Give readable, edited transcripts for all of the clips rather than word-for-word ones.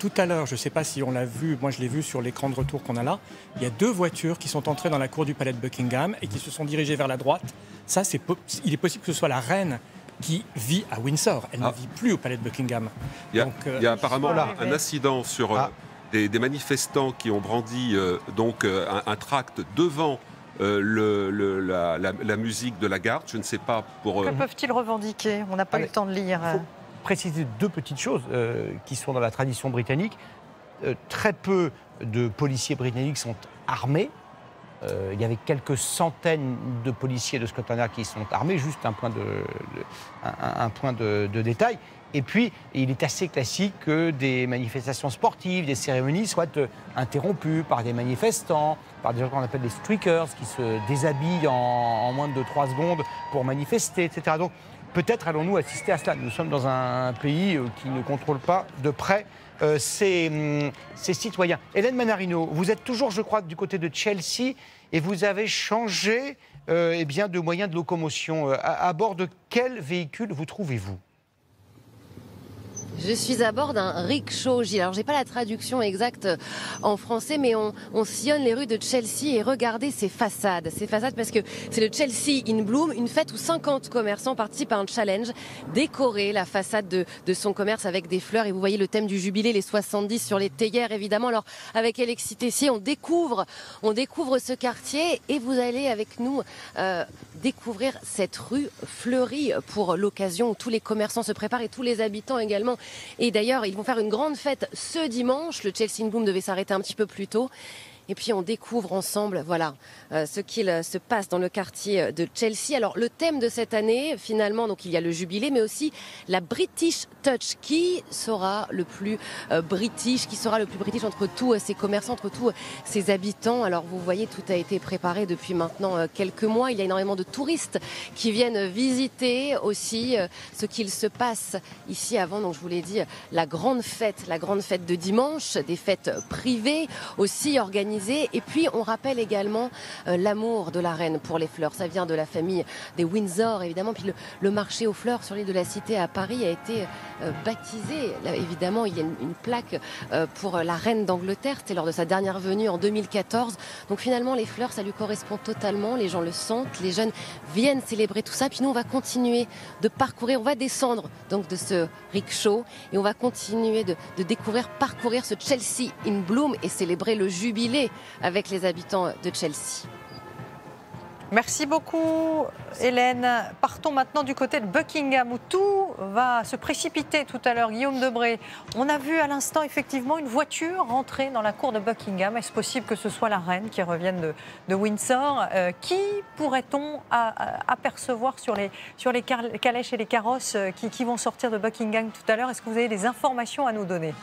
tout à l'heure, je ne sais pas si on l'a vu, moi je l'ai vu sur l'écran de retour qu'on a là, il y a 2 voitures qui sont entrées dans la cour du palais de Buckingham et qui se sont dirigées vers la droite. Ça, il est possible que ce soit la reine qui vit à Windsor. Elle ne vit plus au palais de Buckingham. Il y a apparemment un incident sur des manifestants qui ont brandi un tract devant la musique de la garde. Je ne sais pas pour... Que peuvent-ils revendiquer? On n'a pas eu le temps de lire. Il faut préciser 2 petites choses qui sont dans la tradition britannique. Très peu de policiers britanniques sont armés. Il y avait quelques centaines de policiers de Scotland Yard qui sont armés, juste un point de détail. Et puis, il est assez classique que des manifestations sportives, des cérémonies soient interrompues par des manifestants, par des gens qu'on appelle des streakers, qui se déshabillent en moins de 3 secondes pour manifester, etc. Donc, peut-être allons-nous assister à cela. Nous sommes dans un pays qui ne contrôle pas de près ses citoyens. Hélène Manarino, vous êtes toujours, je crois, du côté de Chelsea et vous avez changé de moyen de locomotion. À bord de quel véhicule vous trouvez-vous ? Je suis à bord d'un rickshaw, Gilles. Alors, j'ai pas la traduction exacte en français, mais on sillonne les rues de Chelsea et regardez ces façades. Ces façades parce que c'est le Chelsea in Bloom, une fête où 50 commerçants participent à un challenge, décorer la façade de son commerce avec des fleurs. Et vous voyez le thème du jubilé, les 70 sur les théières, évidemment. Alors, avec Alexis Tessier, on découvre ce quartier et vous allez avec nous découvrir cette rue fleurie pour l'occasion où tous les commerçants se préparent et tous les habitants également. Et d'ailleurs, ils vont faire une grande fête ce dimanche. Le Chelsea in Bloom devait s'arrêter un petit peu plus tôt. Et puis on découvre ensemble, ce qu'il se passe dans le quartier de Chelsea. Alors le thème de cette année, finalement, donc il y a le jubilé, mais aussi la British Touch. Qui sera le plus british entre tous ces commerçants, entre tous ces habitants? Alors vous voyez, tout a été préparé depuis maintenant quelques mois. Il y a énormément de touristes qui viennent visiter aussi ce qu'il se passe ici avant. Donc je vous l'ai dit, la grande fête de dimanche, des fêtes privées aussi organisées. Et puis on rappelle également l'amour de la reine pour les fleurs. Ça vient de la famille des Windsor, évidemment. Puis le marché aux fleurs sur l'île de la Cité à Paris a été baptisé. Là, évidemment, il y a une plaque pour la reine d'Angleterre. C'était lors de sa dernière venue en 2014. Donc finalement, les fleurs, ça lui correspond totalement. Les gens le sentent, les jeunes viennent célébrer tout ça. Puis nous, on va continuer de parcourir, on va descendre donc de ce rickshaw et on va continuer de parcourir ce Chelsea in Bloom et célébrer le jubilé avec les habitants de Chelsea. Merci beaucoup, Hélène. Partons maintenant du côté de Buckingham, où tout va se précipiter tout à l'heure. Guillaume Debré, on a vu à l'instant effectivement une voiture rentrer dans la cour de Buckingham. Est-ce possible que ce soit la reine qui revienne de Windsor? Qui pourrait-on apercevoir sur les calèches et les carrosses qui vont sortir de Buckingham tout à l'heure? Est-ce que vous avez des informations à nous donner?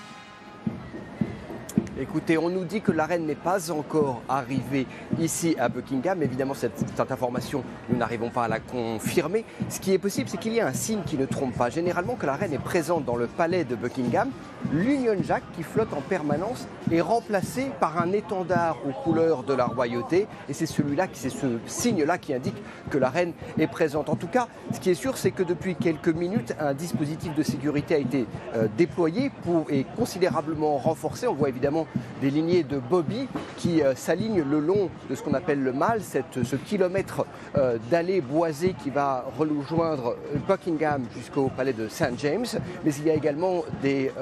Écoutez, on nous dit que la reine n'est pas encore arrivée ici à Buckingham. Évidemment, cette information, nous n'arrivons pas à la confirmer. Ce qui est possible, c'est qu'il y a un signe qui ne trompe pas. Généralement, que la reine est présente dans le palais de Buckingham, l'Union Jack qui flotte en permanence est remplacé par un étendard aux couleurs de la royauté. Et c'est ce signe-là qui indique que la reine est présente. En tout cas, ce qui est sûr, c'est que depuis quelques minutes, un dispositif de sécurité a été déployé et considérablement renforcé. On voit évidemment des lignées de Bobby qui s'alignent le long de ce qu'on appelle le Mall, ce kilomètre d'allée boisée qui va rejoindre Buckingham jusqu'au palais de St. James. Mais il y a également des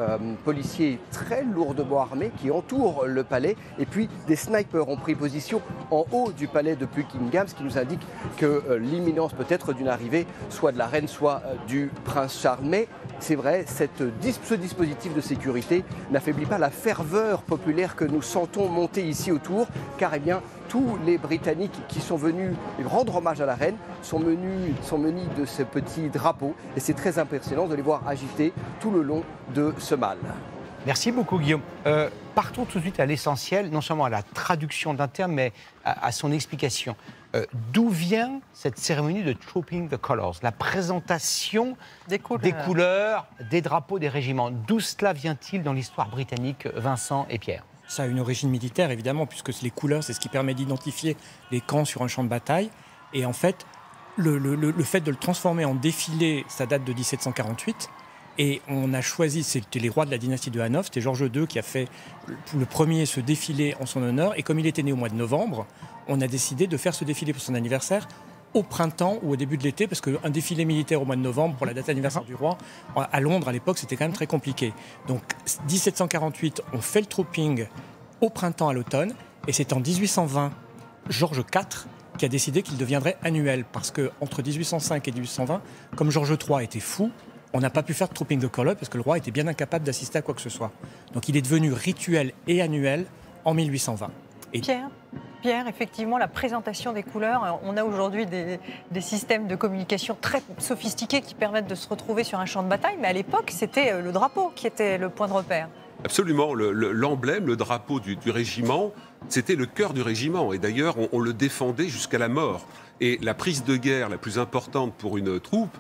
policiers très lourdement armés qui entourent le palais. Et puis des snipers ont pris position en haut du palais de Buckingham, ce qui nous indique que l'imminence peut-être d'une arrivée soit de la reine, soit du prince Charles. Mais c'est vrai, ce dispositif de sécurité n'affaiblit pas la ferveur populaire que nous sentons monter ici autour, car tous les Britanniques qui sont venus rendre hommage à la reine sont munis de ce petit drapeau, et c'est très impressionnant de les voir agiter tout le long de ce Mall. Merci beaucoup, Guillaume. Partons tout de suite à l'essentiel, non seulement à la traduction d'un terme, mais à son explication. D'où vient cette cérémonie de Trooping the Colours, la présentation des couleurs, des drapeaux des régiments? D'où cela vient-il dans l'histoire britannique, Vincent et Pierre? Ça a une origine militaire, évidemment, puisque les couleurs, c'est ce qui permet d'identifier les camps sur un champ de bataille. Et en fait, le fait de le transformer en défilé, ça date de 1748. Et on a choisi, c'était les rois de la dynastie de Hanovre, c'était Georges II qui a fait le premier ce défilé en son honneur. Et comme il était né au mois de novembre, on a décidé de faire ce défilé pour son anniversaire au printemps ou au début de l'été, parce qu'un défilé militaire au mois de novembre pour la date anniversaire du roi, à Londres à l'époque, c'était quand même très compliqué. Donc 1748, on fait le trooping au printemps à l'automne, et c'est en 1820, Georges IV qui a décidé qu'il deviendrait annuel, parce qu'entre 1805 et 1820, comme Georges III était fou, on n'a pas pu faire de trooping de colour parce que le roi était bien incapable d'assister à quoi que ce soit. Donc il est devenu rituel et annuel en 1820. Et Pierre, effectivement, la présentation des couleurs, on a aujourd'hui des systèmes de communication très sophistiqués qui permettent de se retrouver sur un champ de bataille, mais à l'époque, c'était le drapeau qui était le point de repère. Absolument, l'emblème, le drapeau du régiment, c'était le cœur du régiment. Et d'ailleurs, on le défendait jusqu'à la mort. Et la prise de guerre la plus importante pour une troupe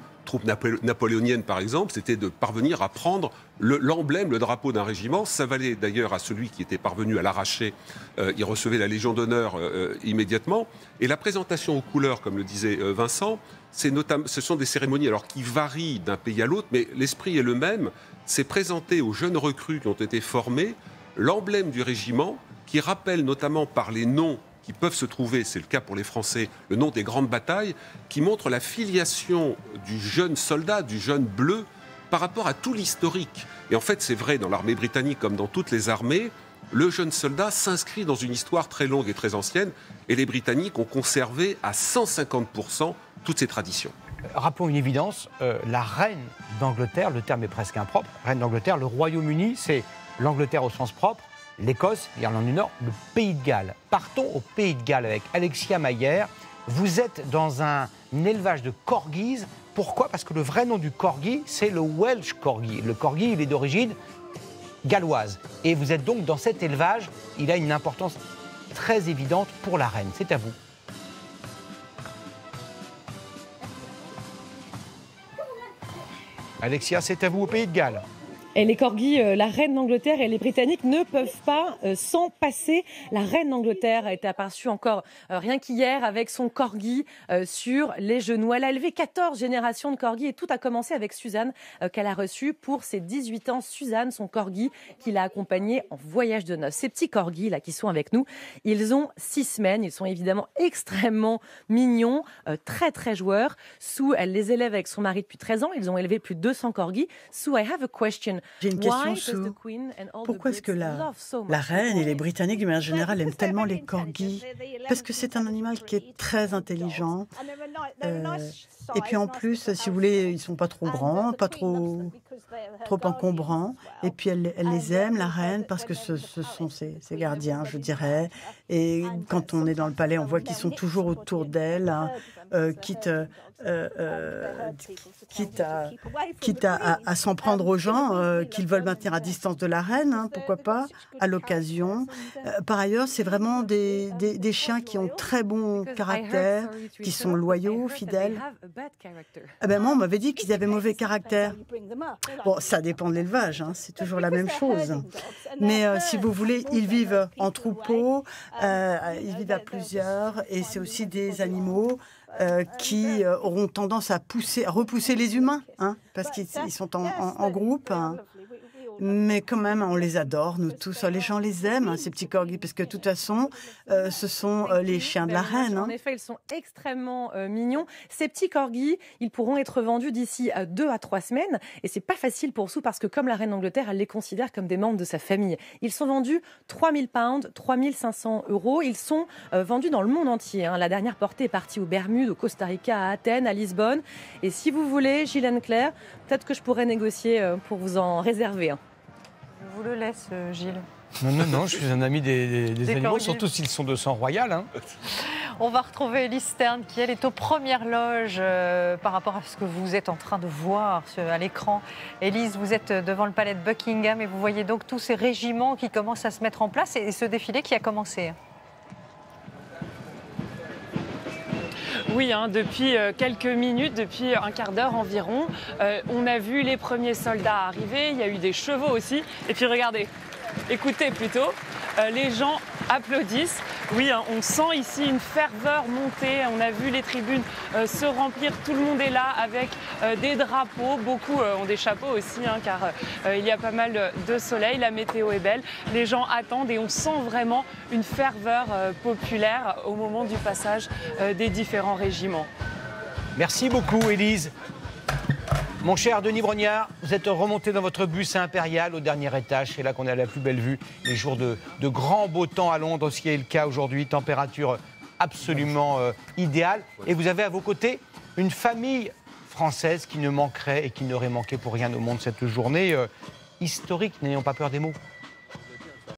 napoléonienne par exemple, c'était de parvenir à prendre l'emblème, le drapeau d'un régiment. Ça valait d'ailleurs à celui qui était parvenu à l'arracher. Il recevait la Légion d'honneur immédiatement. Et la présentation aux couleurs, comme le disait Vincent, ce sont des cérémonies alors qui varient d'un pays à l'autre, mais l'esprit est le même. C'est présenter aux jeunes recrues qui ont été formés l'emblème du régiment, qui rappelle notamment par les noms qui peuvent se trouver, c'est le cas pour les Français, le nom des grandes batailles, qui montre la filiation du jeune soldat, du jeune bleu, par rapport à tout l'historique. Et en fait, c'est vrai dans l'armée britannique comme dans toutes les armées, le jeune soldat s'inscrit dans une histoire très longue et très ancienne, et les Britanniques ont conservé à 150% toutes ces traditions. Rappelons une évidence, la reine d'Angleterre, le terme est presque impropre, reine d'Angleterre, le Royaume-Uni, c'est l'Angleterre au sens propre, l'Écosse, l'Irlande du Nord, le Pays de Galles. Partons au Pays de Galles avec Alexia Mayer. Vous êtes dans un élevage de corgis. Pourquoi? Parce que le vrai nom du corgi, c'est le Welsh corgi. Le corgi, il est d'origine galloise. Et vous êtes donc dans cet élevage, il a une importance très évidente pour la reine. C'est à vous. Alexia, c'est à vous au Pays de Galles. Et les corgis, la reine d'Angleterre et les Britanniques ne peuvent pas s'en passer. La reine d'Angleterre a été aperçue encore rien qu'hier avec son corgi sur les genoux. Elle a élevé 14 générations de corgis et tout a commencé avec Suzanne qu'elle a reçue pour ses 18 ans. Suzanne, son corgi, qui l'a accompagnée en voyage de noces. Ces petits corgis là qui sont avec nous, ils ont 6 semaines. Ils sont évidemment extrêmement mignons, très très joueurs. Sue, elle les élève avec son mari depuis 13 ans. Ils ont élevé plus de 200 corgis. Sue, I have a question. J'ai une question, Sue. Pourquoi est-ce que la reine et les Britanniques, de manière générale, aiment tellement les corgis? Parce que c'est un animal qui est très intelligent. Et puis en plus, si vous voulez, ils ne sont pas trop grands, pas trop encombrants. Et puis elle les aime, la reine, parce que ce sont ses gardiens, je dirais. Et quand on est dans le palais, on voit qu'ils sont toujours autour d'elle, hein, quitte à s'en prendre aux gens qu'ils veulent maintenir à distance de la reine, hein, pourquoi pas, à l'occasion. Par ailleurs, c'est vraiment des chiens qui ont très bon caractère, qui sont loyaux, fidèles. Ah ben moi, on m'avait dit qu'ils avaient mauvais caractère. Bon, ça dépend de l'élevage, hein, c'est toujours la même chose. Mais si vous voulez, ils vivent en troupeau, ils vivent à plusieurs, et c'est aussi des animaux qui auront tendance à repousser les humains, hein, parce qu'ils sont en groupe. Hein. Mais quand même, on les adore, nous tous. Les gens les aiment, hein, ces petits corgis, parce que de toute façon, ce sont les chiens de la reine. Hein. En effet, ils sont extrêmement mignons. Ces petits corgis, ils pourront être vendus d'ici 2 à 3 semaines. Et c'est pas facile pour Sue, parce que comme la reine d'Angleterre, elle les considère comme des membres de sa famille. Ils sont vendus 3 000 pounds, 3 500 €. Ils sont vendus dans le monde entier. Hein. La dernière portée est partie aux Bermudes, au Costa Rica, à Athènes, à Lisbonne. Et si vous voulez, Gilles Claire, peut-être que je pourrais négocier pour vous en réserver un. Je vous le laisse, Gilles. Non, je suis un ami des animaux, corgis. Surtout s'ils sont de sang royal. Hein. On va retrouver Élise Stern, qui elle est aux premières loges par rapport à ce que vous êtes en train de voir à l'écran. Élise, vous êtes devant le palais de Buckingham et vous voyez donc tous ces régiments qui commencent à se mettre en place et ce défilé qui a commencé. Oui, hein, depuis quelques minutes, depuis un quart d'heure environ, on a vu les premiers soldats arriver, il y a eu des chevaux aussi. Et puis regardez, écoutez plutôt, les gens applaudissent Oui, hein, on sent ici une ferveur monter. On a vu les tribunes se remplir. Tout le monde est là avec des drapeaux. Beaucoup ont des chapeaux aussi, hein, car il y a pas mal de soleil. La météo est belle. Les gens attendent et on sent vraiment une ferveur populaire au moment du passage des différents régiments. Merci beaucoup, Élise. Mon cher Denis Brognard, vous êtes remonté dans votre bus impérial au dernier étage. C'est là qu'on a la plus belle vue. Les jours de grand beau temps à Londres, ce qui est le cas aujourd'hui. Température absolument idéale. Et vous avez à vos côtés une famille française qui ne manquerait et qui n'aurait manqué pour rien au monde cette journée historique. N'ayons pas peur des mots.